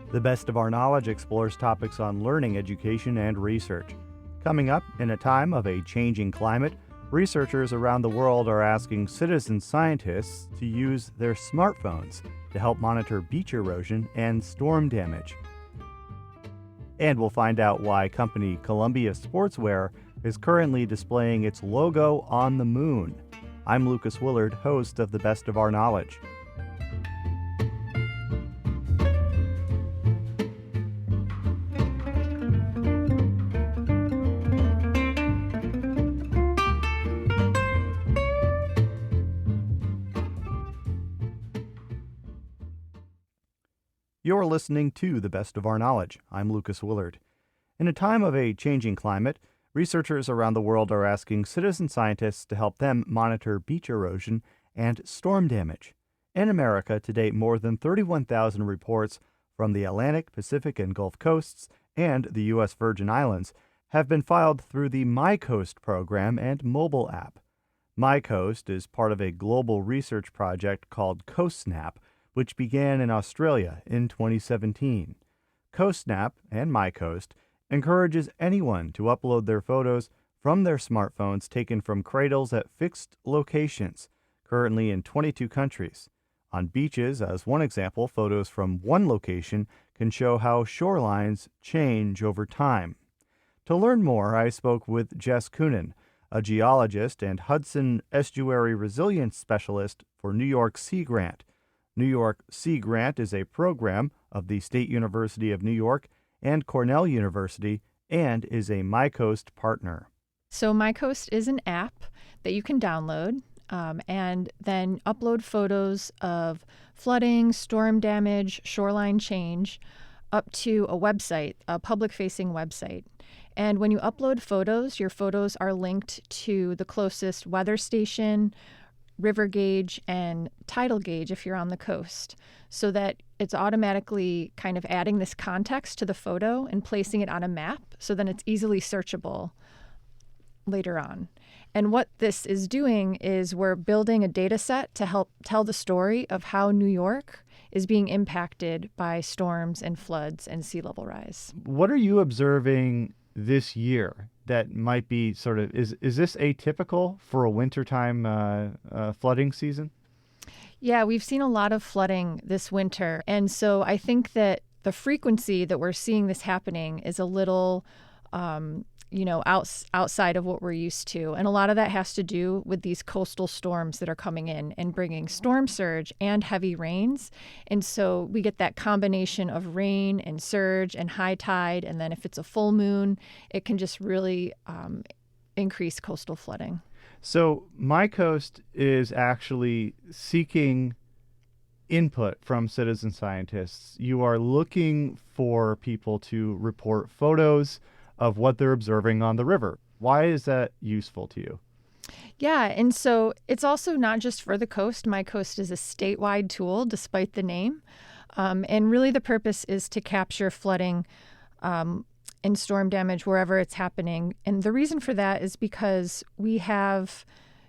The Best of Our Knowledge explores topics on learning, education, and research. Coming up, in a time of a changing climate, researchers around the world are asking citizen scientists to use their smartphones to help monitor beach erosion and storm damage. And we'll find out why company Columbia Sportswear is currently displaying its logo on the moon. I'm Lucas Willard, host of The Best of Our Knowledge. You're listening to The Best of Our Knowledge. I'm Lucas Willard. In a time of a changing climate, researchers around the world are asking citizen scientists to help them monitor beach erosion and storm damage. In America, to date, more than 31,000 reports from the Atlantic, Pacific, and Gulf coasts and the U.S. Virgin Islands have been filed through the MyCoast program and mobile app. MyCoast is part of a global research project called CoastSnap, which began in Australia in 2017. CoastSnap and MyCoast encourages anyone to upload their photos from their smartphones taken from cradles at fixed locations, currently in 22 countries. On beaches, as one example, photos from one location can show how shorelines change over time. To learn more, I spoke with Jess Coonan, a geologist and Hudson Estuary Resilience Specialist for New York Sea Grant. New York Sea Grant is a program of the State University of New York and Cornell University and is a MyCoast partner. So MyCoast is an app that you can download and then upload photos of flooding, storm damage, shoreline change up to a website, a public-facing website. And when you upload photos, your photos are linked to the closest weather station, river gauge, and tidal gauge if you're on the coast, so that it's automatically kind of adding this context to the photo and placing it on a map, so then it's easily searchable later on. And what this is doing is we're building a data set to help tell the story of how New York is being impacted by storms and floods and sea level rise. What are you observing this year that might be is this atypical for a wintertime flooding season? Yeah, we've seen a lot of flooding this winter. And so I think that the frequency that we're seeing this happening is a little, outside of what we're used to. And a lot of that has to do with these coastal storms that are coming in and bringing storm surge and heavy rains. And so we get that combination of rain and surge and high tide. And then if it's a full moon, it can just really increase coastal flooding. So MyCoast is actually seeking input from citizen scientists. You are looking for people to report photos of what they're observing on the river. Why is that useful to you? Yeah, and so it's also not just for the coast. MyCoast is a statewide tool, despite the name. And really the purpose is to capture flooding and storm damage wherever it's happening. And the reason for that is because we have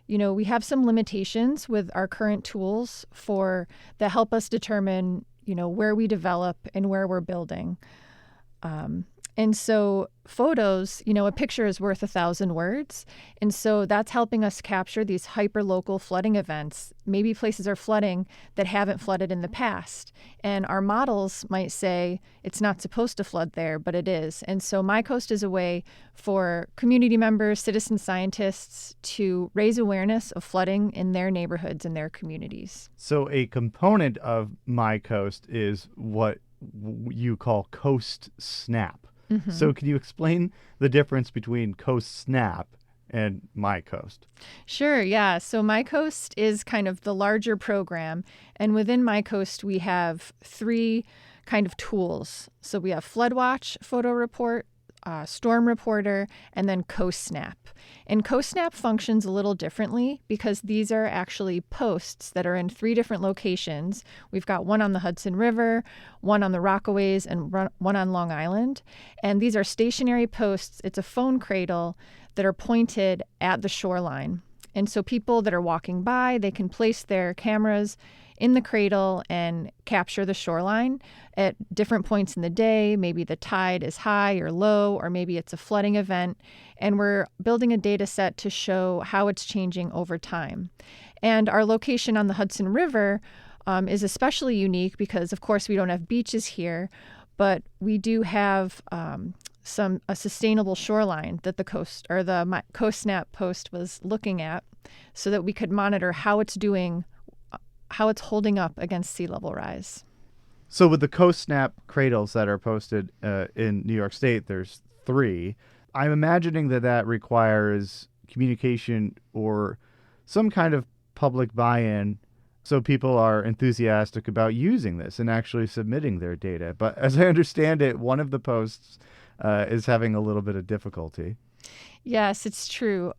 some limitations with our current tools that help us determine, where we develop and where we're building. And so photos, a picture is worth 1,000 words. And so that's helping us capture these hyper-local flooding events. Maybe places are flooding that haven't flooded in the past. And our models might say it's not supposed to flood there, but it is. And so MyCoast is a way for community members, citizen scientists to raise awareness of flooding in their neighborhoods and their communities. So a component of MyCoast is what you call CoastSnap. Mm-hmm. So can you explain the difference between CoastSnap and MyCoast? Sure, yeah. So MyCoast is kind of the larger program. And within MyCoast, we have three kind of tools. So we have FloodWatch, Photo Report, Storm Reporter, and then CoastSnap. And CoastSnap functions a little differently because these are actually posts that are in three different locations. We've got one on the Hudson River, one on the Rockaways, and one on Long Island. And these are stationary posts. It's a phone cradle that are pointed at the shoreline. And so people that are walking by, they can place their cameras in the cradle and capture the shoreline at different points in the day. Maybe the tide is high or low, or maybe it's a flooding event. And we're building a data set to show how it's changing over time. And our location on the Hudson River is especially unique because, of course, we don't have beaches here, but we do have a sustainable shoreline that the Coast Snap post was looking at, so that we could monitor how it's doing, how it's holding up against sea level rise. So with the Coast Snap cradles that are posted in New York State, there's 3. I'm imagining that requires communication or some kind of public buy-in, so people are enthusiastic about using this and actually submitting their data. But as I understand it, one of the posts is having a little bit of difficulty. Yes, it's true.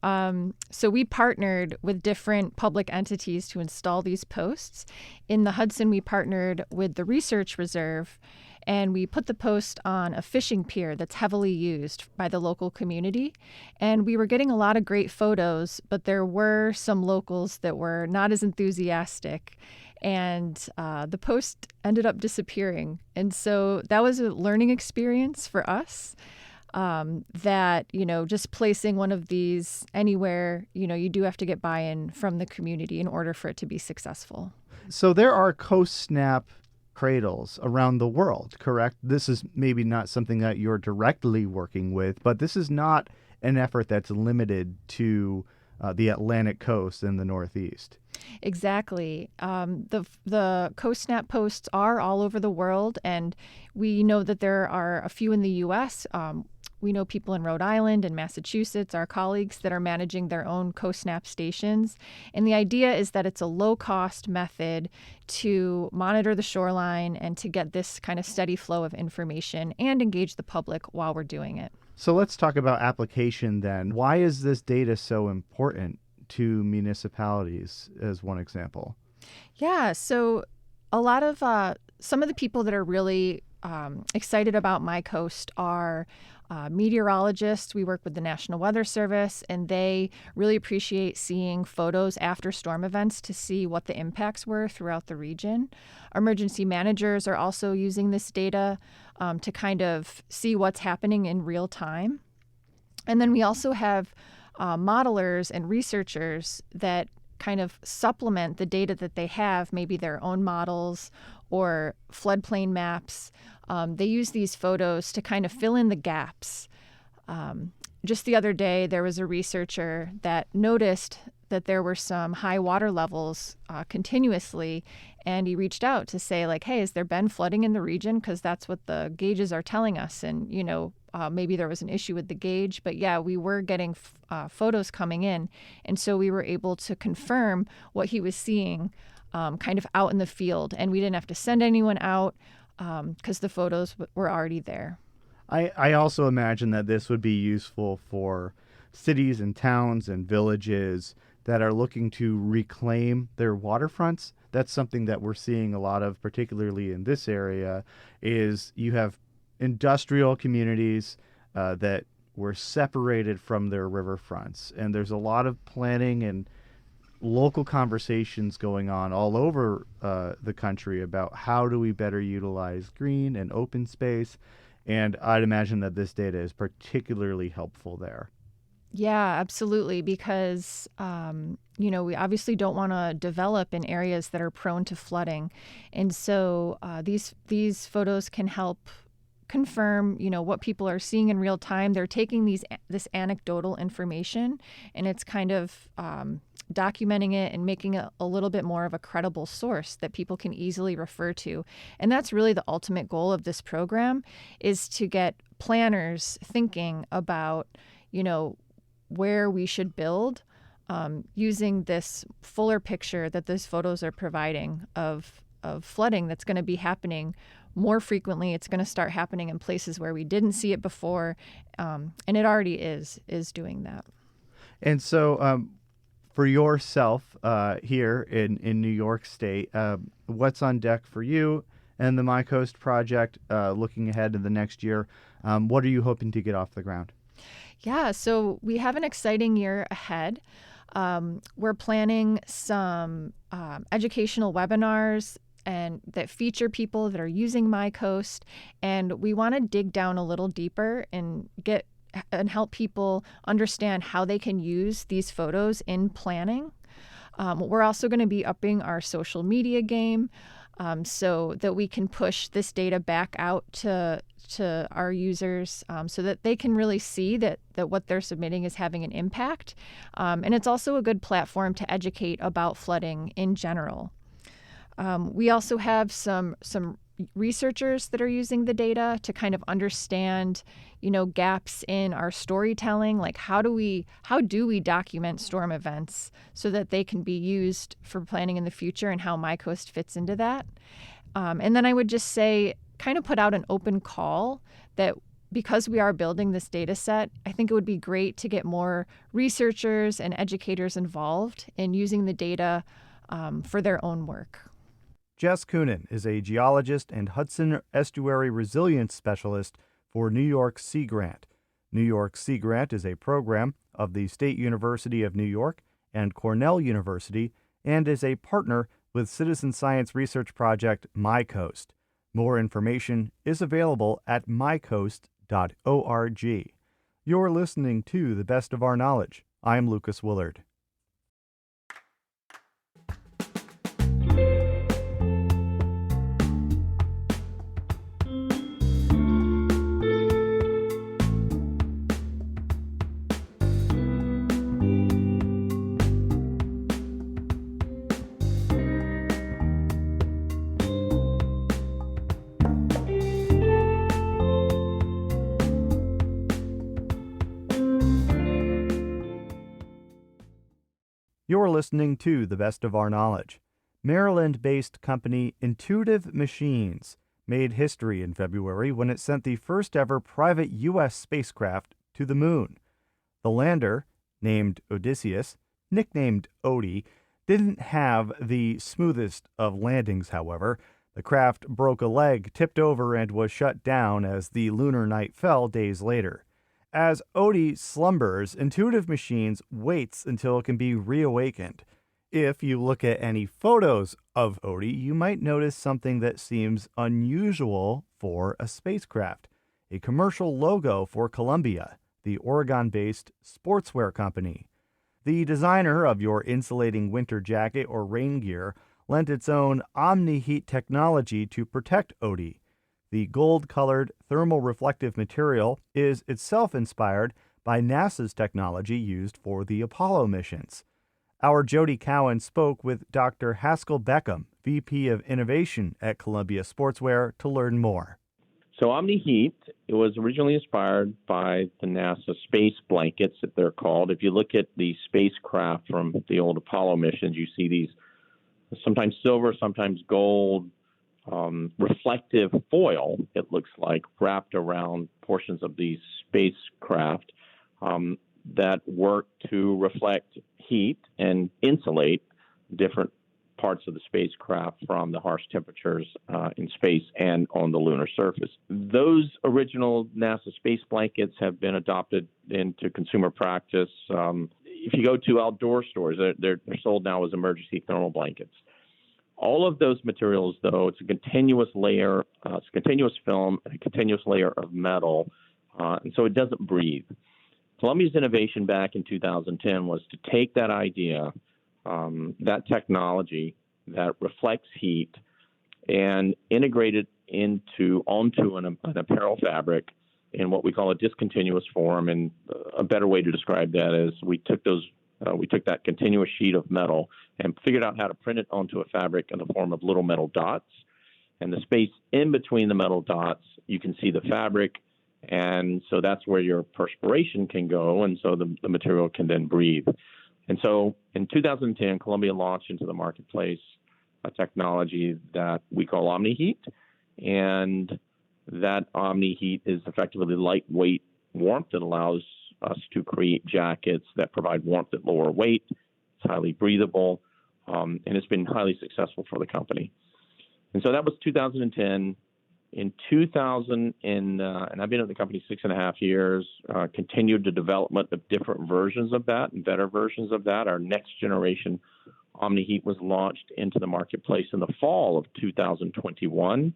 So we partnered with different public entities to install these posts. In the Hudson, we partnered with the Research Reserve, and we put the post on a fishing pier that's heavily used by the local community. And we were getting a lot of great photos, but there were some locals that were not as enthusiastic. And the post ended up disappearing. And so that was a learning experience for us. That, just placing one of these anywhere, you do have to get buy-in from the community in order for it to be successful. So there are Coast Snap cradles around the world, correct? This is maybe not something that you're directly working with, but this is not an effort that's limited to the Atlantic coast and the Northeast. Exactly. The Coast Snap posts are all over the world, and we know that there are a few in the U.S. We know people in Rhode Island and Massachusetts, our colleagues, that are managing their own Coast Snap stations. And the idea is that it's a low-cost method to monitor the shoreline and to get this kind of steady flow of information and engage the public while we're doing it. So let's talk about application then. Why is this data so important to municipalities, as one example? Yeah, so a lot of some of the people that are really excited about My Coast are meteorologists. We work with the National Weather Service, and they really appreciate seeing photos after storm events to see what the impacts were throughout the region. Emergency managers are also using this data to kind of see what's happening in real time. And then we also have modelers and researchers that kind of supplement the data that they have, maybe their own models or floodplain maps. They use these photos to kind of fill in the gaps. Just the other day, there was a researcher that noticed that there were some high water levels continuously, and he reached out to say, like, hey, has there been flooding in the region? Because that's what the gauges are telling us. And, maybe there was an issue with the gauge, but yeah, we were getting photos coming in. And so we were able to confirm what he was seeing kind of out in the field. And we didn't have to send anyone out because the photos were already there. I also imagine that this would be useful for cities and towns and villages that are looking to reclaim their waterfronts. That's something that we're seeing a lot of, particularly in this area, is you have industrial communities that were separated from their riverfronts. And there's a lot of planning and local conversations going on all over the country about how do we better utilize green and open space. And I'd imagine that this data is particularly helpful there. Yeah, absolutely, because, we obviously don't want to develop in areas that are prone to flooding. And so these photos can help confirm, what people are seeing in real time. They're taking this anecdotal information, and it's kind of documenting it and making it a little bit more of a credible source that people can easily refer to. And that's really the ultimate goal of this program, is to get planners thinking about, where we should build using this fuller picture that these photos are providing of flooding that's going to be happening more frequently. It's going to start happening in places where we didn't see it before, and it already is doing that. And so for yourself here in New York State, what's on deck for you and the My Coast project looking ahead to the next year? What are you hoping to get off the ground? Yeah, so we have an exciting year ahead. We're planning some educational webinars and that feature people that are using MyCoast, and we want to dig down a little deeper and help people understand how they can use these photos in planning. We're also going to be upping our social media game so that we can push this data back out to our users so that they can really see that what they're submitting is having an impact. And it's also a good platform to educate about flooding in general. We also have some researchers that are using the data to kind of understand, gaps in our storytelling, like how do we document storm events so that they can be used for planning in the future, and how MyCoast fits into that. And then I would just say, kind of put out an open call that because we are building this data set, I think it would be great to get more researchers and educators involved in using the data for their own work. Jess Coonan is a geologist and Hudson Estuary Resilience Specialist for New York Sea Grant. New York Sea Grant is a program of the State University of New York and Cornell University and is a partner with citizen science research project MyCoast. More information is available at mycoast.org. You're listening to The Best of Our Knowledge. I'm Lucas Willard. You're listening to The Best of Our Knowledge. Maryland-based company Intuitive Machines made history in February when it sent the first ever private U.S. spacecraft to the moon. The lander, named Odysseus, nicknamed Odie, didn't have the smoothest of landings, however. The craft broke a leg, tipped over, and was shut down as the lunar night fell days later. As Odie slumbers, Intuitive Machines waits until it can be reawakened. If you look at any photos of Odie, you might notice something that seems unusual for a spacecraft: a commercial logo for Columbia, the Oregon-based sportswear company. The designer of your insulating winter jacket or rain gear lent its own OmniHeat technology to protect Odie. The gold-colored thermal reflective material is itself inspired by NASA's technology used for the Apollo missions. Our Jody Cowan spoke with Dr. Haskell Beckham, VP of Innovation at Columbia Sportswear, to learn more. So OmniHeat, it was originally inspired by the NASA space blankets that they're called. If you look at the spacecraft from the old Apollo missions, you see these sometimes silver, sometimes gold, reflective foil, it looks like, wrapped around portions of these spacecraft that work to reflect heat and insulate different parts of the spacecraft from the harsh temperatures in space and on the lunar surface. Those original NASA space blankets have been adopted into consumer practice. If you go to outdoor stores, they're sold now as emergency thermal blankets. All of those materials, though, it's a continuous layer, it's a continuous film, and a continuous layer of metal, and so it doesn't breathe. Columbia's innovation back in 2010 was to take that idea, that technology that reflects heat, and integrate it onto an apparel fabric in what we call a discontinuous form. And a better way to describe that is we took that continuous sheet of metal and figured out how to print it onto a fabric in the form of little metal dots. And the space in between the metal dots, you can see the fabric. And so that's where your perspiration can go. And so the material can then breathe. And so in 2010, Columbia launched into the marketplace a technology that we call OmniHeat. And that OmniHeat is effectively lightweight warmth that allows us to create jackets that provide warmth at lower weight. It's highly breathable, and it's been highly successful for the company. And so that was 2010. In 2000, and I've been at the company 6.5 years, continued the development of different versions of that and better versions of that. Our next generation OmniHeat was launched into the marketplace in the fall of 2021.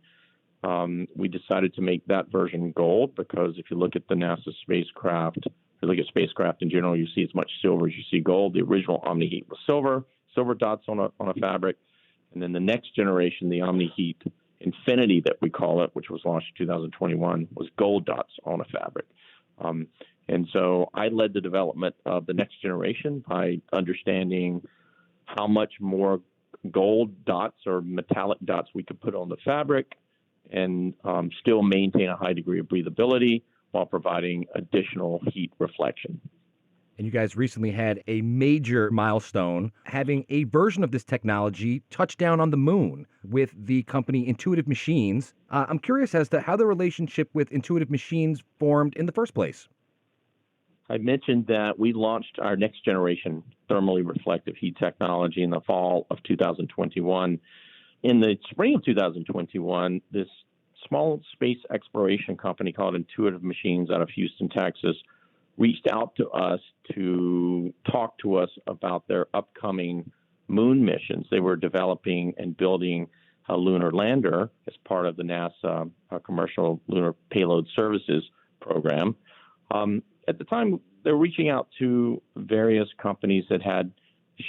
We decided to make that version gold because if you look at the NASA spacecraft, if you look at spacecraft in general, you see as much silver as you see gold. The original OmniHeat was silver dots on a fabric. And then the next generation, the OmniHeat Infinity that we call it, which was launched in 2021, was gold dots on a fabric. And so I led the development of the next generation by understanding how much more gold dots or metallic dots we could put on the fabric and still maintain a high degree of breathability while providing additional heat reflection. And you guys recently had a major milestone, having a version of this technology touch down on the moon with the company Intuitive Machines. I'm curious as to how the relationship with Intuitive Machines formed in the first place. I mentioned that we launched our next generation thermally reflective heat technology in the fall of 2021. In the spring of 2021, this small space exploration company called Intuitive Machines out of Houston, Texas, reached out to us to talk to us about their upcoming moon missions. They were developing and building a lunar lander as part of the NASA Commercial Lunar Payload Services program. At the time, they were reaching out to various companies that had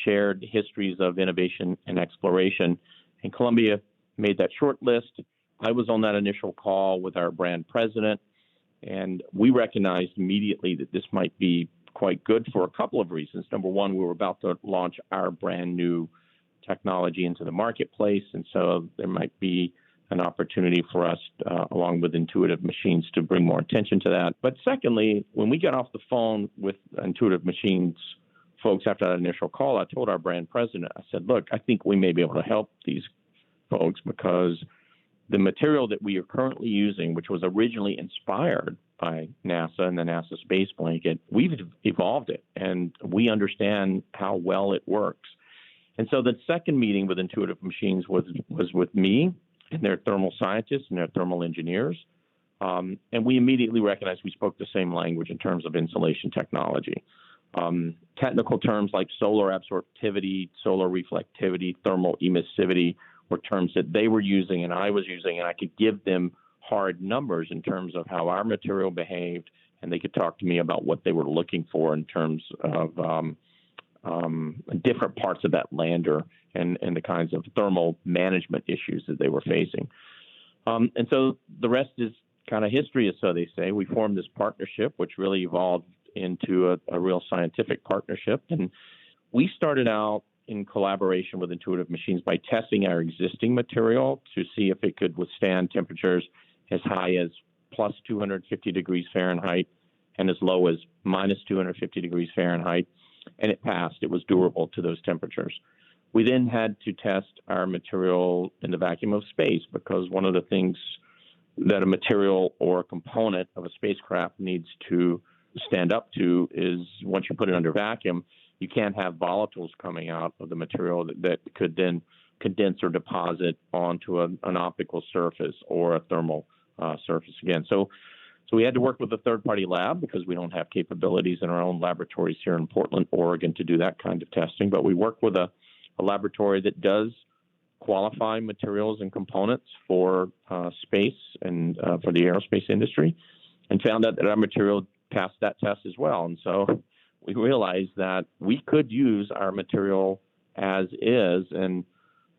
shared histories of innovation and exploration, and Columbia made that short list. I was on that initial call with our brand president, and we recognized immediately that this might be quite good for a couple of reasons. Number one, we were about to launch our brand new technology into the marketplace, and so there might be an opportunity for us, along with Intuitive Machines, to bring more attention to that. But secondly, when we got off the phone with Intuitive Machines folks after that initial call, I told our brand president, I said, look, I think we may be able to help these folks because the material that we are currently using, which was originally inspired by NASA and the NASA space blanket, we've evolved it and we understand how well it works. And so the second meeting with Intuitive Machines was with me and their thermal scientists and their thermal engineers. And we immediately recognized we spoke the same language in terms of insulation technology. Technical terms like solar absorptivity, solar reflectivity, thermal emissivity were terms that they were using and I was using, and I could give them hard numbers in terms of how our material behaved, and they could talk to me about what they were looking for in terms of different parts of that lander and the kinds of thermal management issues that they were facing. And so the rest is kind of history, as so they say. We formed this partnership, which really evolved into a real scientific partnership. And we started out in collaboration with Intuitive Machines by testing our existing material to see if it could withstand temperatures as high as plus 250 degrees Fahrenheit and as low as minus 250 degrees Fahrenheit. And it passed. It was durable to those temperatures. We then had to test our material in the vacuum of space because one of the things that a material or a component of a spacecraft needs to stand up to is once you put it under vacuum, you can't have volatiles coming out of the material that could then condense or deposit onto an optical surface or a thermal surface again. So we had to work with a third-party lab because we don't have capabilities in our own laboratories here in Portland, Oregon, to do that kind of testing. But we work with a laboratory that does qualify materials and components for space and for the aerospace industry, and found out that our material passed that test as well. And so we realized that we could use our material as is. And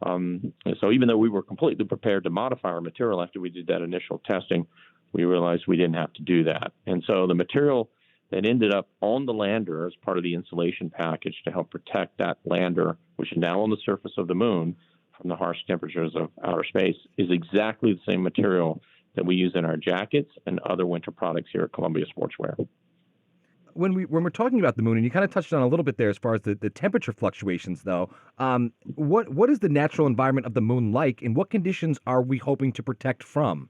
so even though we were completely prepared to modify our material after we did that initial testing, we realized we didn't have to do that. And so the material that ended up on the lander as part of the insulation package to help protect that lander, which is now on the surface of the moon from the harsh temperatures of outer space, is exactly the same material that we use in our jackets and other winter products here at Columbia Sportswear. When we're talking about the moon, and you kind of touched on a little bit there as far as the temperature fluctuations, though, what is the natural environment of the moon like, and what conditions are we hoping to protect from?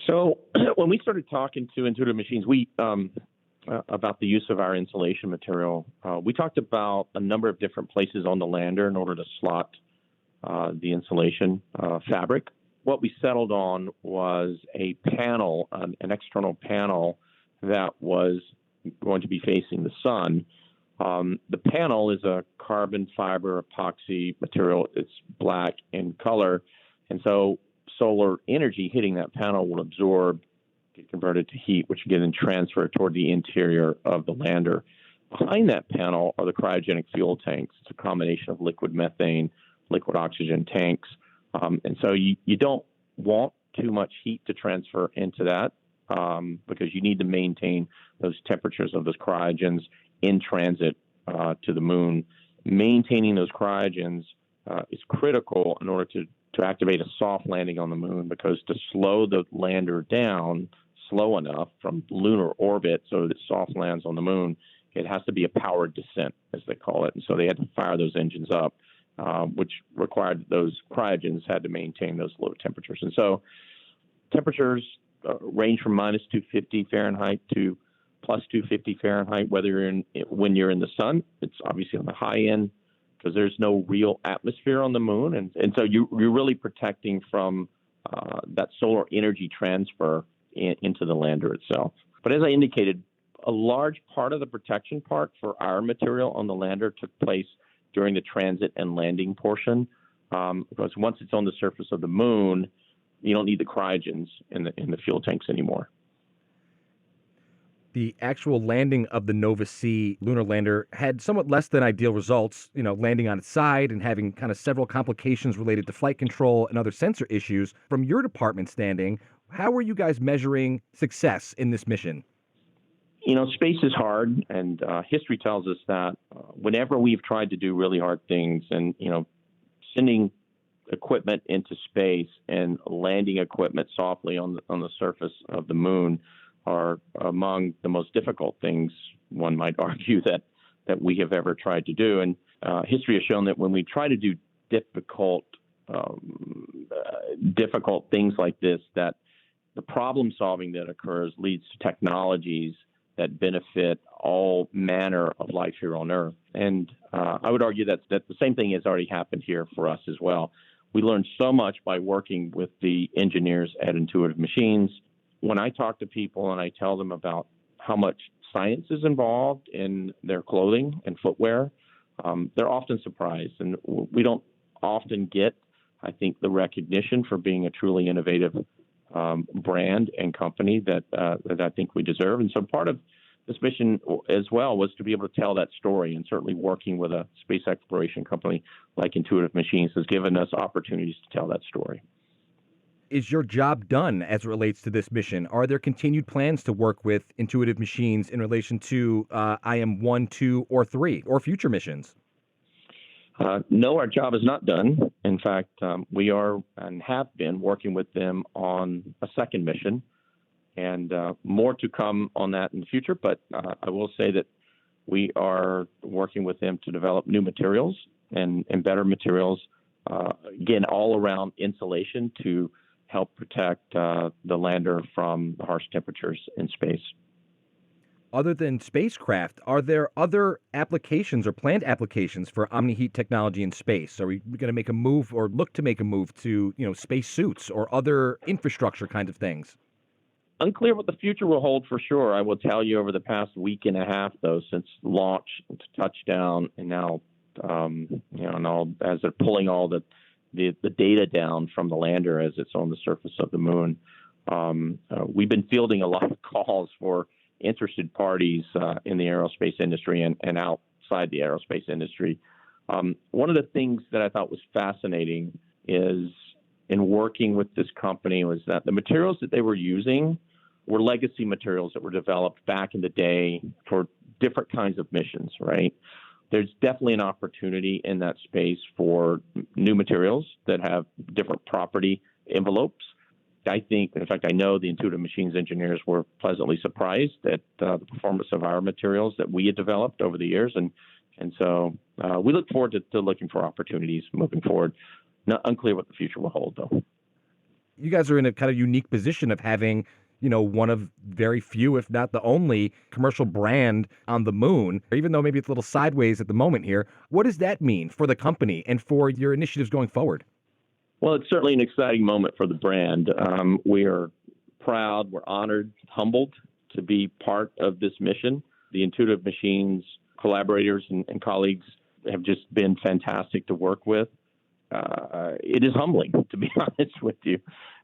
So when we started talking to Intuitive Machines, about the use of our insulation material, we talked about a number of different places on the lander in order to slot the insulation fabric. what we settled on was a panel, an external panel that was going to be facing the sun. The panel is a carbon fiber epoxy material. It's black in color. And so solar energy hitting that panel will absorb, get converted to heat, which will then transfer toward the interior of the lander. Behind that panel are the cryogenic fuel tanks. It's a combination of liquid methane, liquid oxygen tanks. And so you don't want too much heat to transfer into that because you need to maintain those temperatures of those cryogens in transit to the moon. Maintaining those cryogens is critical in order to activate a soft landing on the moon, because to slow the lander down slow enough from lunar orbit so that it soft lands on the moon, it has to be a powered descent, as they call it. And so they had to fire those engines up, which required those cryogens had to maintain those low temperatures. And so temperatures range from minus 250 Fahrenheit to plus 250 Fahrenheit, when you're in the sun. It's obviously on the high end because there's no real atmosphere on the moon. And so you're really protecting from that solar energy transfer into the lander itself. But as I indicated, a large part of the protection part for our material on the lander took place during the transit and landing portion, because once it's on the surface of the moon, you don't need the cryogens in the fuel tanks anymore. The actual landing of the Nova-C lunar lander had somewhat less than ideal results, landing on its side and having kind of several complications related to flight control and other sensor issues. From your department standing, how were you guys measuring success in this mission? Space is hard, and history tells us that whenever we've tried to do really hard things and, sending equipment into space and landing equipment softly on the surface of the moon are among the most difficult things, one might argue, that we have ever tried to do. And history has shown that when we try to do difficult things like this, that the problem solving that occurs leads to technologies that benefit all manner of life here on Earth. And I would argue that the same thing has already happened here for us as well. We learned so much by working with the engineers at Intuitive Machines. When I talk to people and I tell them about how much science is involved in their clothing and footwear, they're often surprised. And we don't often get, I think, the recognition for being a truly innovative brand and company that I think we deserve. And so part of this mission as well was to be able to tell that story, and certainly working with a space exploration company like Intuitive Machines has given us opportunities to tell that story. Is your job done as it relates to this mission? Are there continued plans to work with Intuitive Machines in relation to IM 1, 2, or 3, or future missions? No, our job is not done. In fact, we are and have been working with them on a second mission, and more to come on that in the future. But I will say that we are working with them to develop new materials and better materials, again, all around insulation to help protect the lander from the harsh temperatures in space. Other than spacecraft, are there other applications or planned applications for OmniHeat technology in space? Are we going to make a move or look to make a move to, space suits or other infrastructure kinds of things? Unclear what the future will hold for sure. I will tell you, over the past week and a half, though, since launch to touchdown, and now, as they're pulling all the data down from the lander as it's on the surface of the moon, we've been fielding a lot of calls for interested parties in the aerospace industry and outside the aerospace industry. One of the things that I thought was fascinating is in working with this company was that the materials that they were using were legacy materials that were developed back in the day for different kinds of missions, right? There's definitely an opportunity in that space for new materials that have different property envelopes. I think, in fact, I know the Intuitive Machines engineers were pleasantly surprised at the performance of our materials that we had developed over the years. And so we look forward to looking for opportunities moving forward. Not unclear what the future will hold, though. You guys are in a kind of unique position of having, one of very few, if not the only, commercial brand on the moon, even though maybe it's a little sideways at the moment here. What does that mean for the company and for your initiatives going forward? Well, it's certainly an exciting moment for the brand. We are proud, we're honored, humbled to be part of this mission. The Intuitive Machines collaborators and colleagues have just been fantastic to work with. It is humbling, to be honest with you,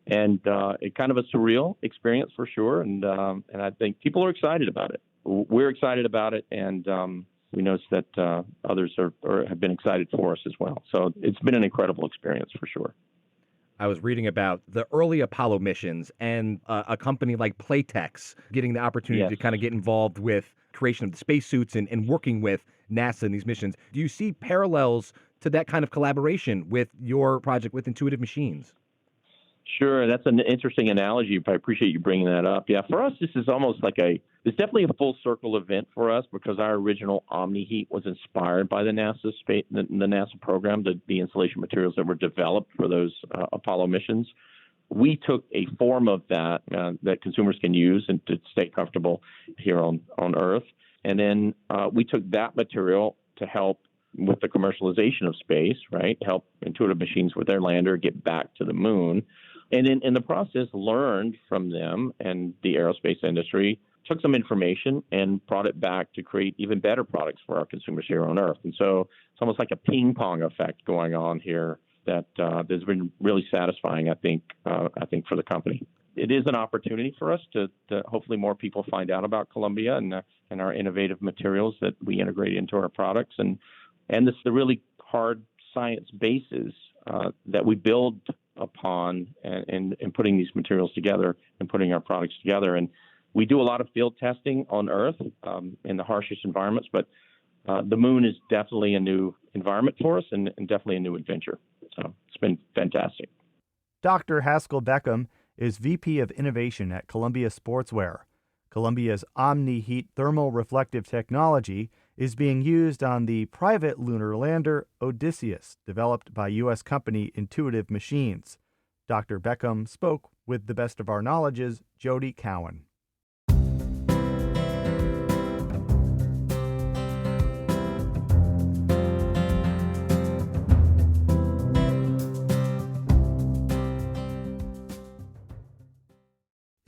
and it's kind of a surreal experience for sure. And I think people are excited about it. We're excited about it, and we notice that others have been excited for us as well. So it's been an incredible experience for sure. I was reading about the early Apollo missions and a company like Playtex getting the opportunity to kind of get involved with creation of the spacesuits and working with NASA in these missions. Do you see parallels to that kind of collaboration with your project with Intuitive Machines? Sure, that's an interesting analogy. I appreciate you bringing that up. Yeah, for us, this is almost like it's definitely a full circle event for us because our original OmniHeat was inspired by the NASA program, the insulation materials that were developed for those Apollo missions. We took a form of that that consumers can use and to stay comfortable here on Earth, and then we took that material to help with the commercialization of space, right? Help Intuitive Machines with their lander get back to the moon. And in the process, learned from them and the aerospace industry, took some information and brought it back to create even better products for our consumers here on Earth. And so it's almost like a ping pong effect going on here that has been really satisfying, I think, for the company. It is an opportunity for us to hopefully more people find out about Columbia and our innovative materials that we integrate into our products. And this the really hard science bases that we build upon and putting these materials together and putting our products together. And we do a lot of field testing on Earth in the harshest environments, but the moon is definitely a new environment for us and definitely a new adventure. So it's been fantastic. Dr. Haskell Beckham is VP of Innovation at Columbia Sportswear. Columbia's OmniHeat thermal reflective technology is being used on the private lunar lander Odysseus, developed by U.S. company Intuitive Machines. Dr. Beckham spoke with the best of our knowledge's Jody Cowan.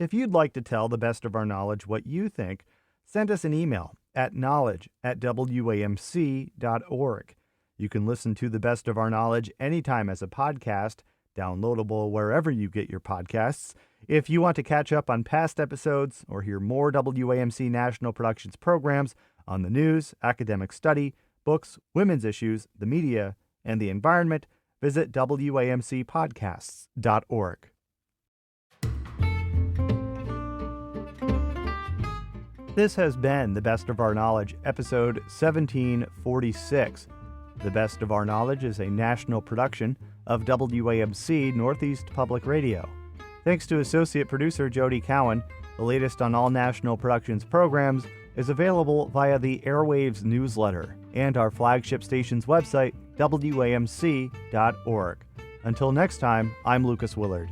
If you'd like to tell the best of our knowledge what you think, send us an email at knowledge@wamc.org. You can listen to the best of our knowledge anytime as a podcast, downloadable wherever you get your podcasts. If you want to catch up on past episodes or hear more WAMC National Productions programs on the news, academic study, books, women's issues, the media, and the environment, visit wamcpodcasts.org. This has been The Best of Our Knowledge, episode 1746. The Best of Our Knowledge is a national production of WAMC Northeast Public Radio. Thanks to associate producer Jody Cowan. The latest on all National Productions programs is available via the Airwaves newsletter and our flagship station's website, WAMC.org. Until next time, I'm Lucas Willard.